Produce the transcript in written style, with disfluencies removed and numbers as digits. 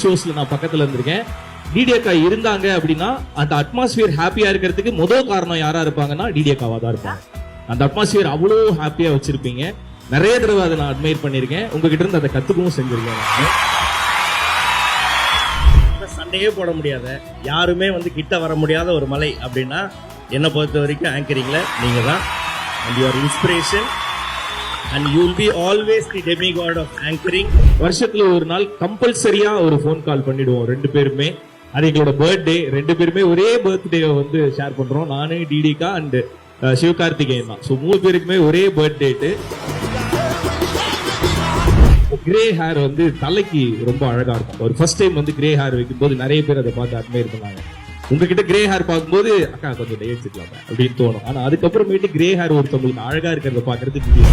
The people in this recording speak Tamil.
ஷோஸ்ல நான் பக்கத்துல இருந்திருக்கேன். டிடி அக்கா இருந்தாங்க அப்படின்னா அந்த அட்மாஸ்பியர் ஹாப்பியா இருக்கிறதுக்கு முதல் காரணம் யாரா இருப்பாங்கன்னா டிடி அக்காவா தான் இருப்பாங்க. அந்த அட்மாஸ்பியர் அவ்வளோ ஹாப்பியா வச்சிருப்பீங்க. நிறைய தடவை அதை நான் அட்மையர் பண்ணிருக்கேன். உங்ககிட்ட இருந்து அதை கத்துக்கவும் செஞ்சிருக்கேன். சண்டையே போட முடியாத, யாருமே கிட்ட வர முடியாத ஒரு மலை அப்படின்னா என்னை பொறுத்த வரைக்கும் ஆங்கரிங்ல நீங்க தான். And your inspiration and you will be always the demigod of anchoring. வருஷத்துல ஒரு நாள் கம்பல்சரியா ஒரு போன் கால் பண்ணிடுவோம் ரெண்டு பேருமே. அது எங்களோட பர்த்டே. ரெண்டு பேருமே ஒரே பர்த்டே ஷேர் பண்றோம். நானு, டிடிகா அண்ட் சிவகார்த்திகேயன் தான். ஸோ 3 பேருக்குமே ஒரே பர்த்டேட்டு. கிரே ஹேர் தலைக்கு ரொம்ப அழகா இருக்கும். ஒரு ஃபர்ஸ்ட் டைம் கிரே ஹேர் வைக்கும் போது நிறைய பேர் அதை பார்த்து அட்மையர் பண்ணாங்க. உங்ககிட்ட கிரே ஹேர் பார்க்கும்போது அக்கா கொஞ்சம் டே வச்சுக்கலாமே அப்படின்னு தோணும். ஆனா அதுக்கப்புறமேட்டு கிரே ஹேர் ஒருத்தவங்களுக்கு அழகா இருக்கிறத பாக்குறது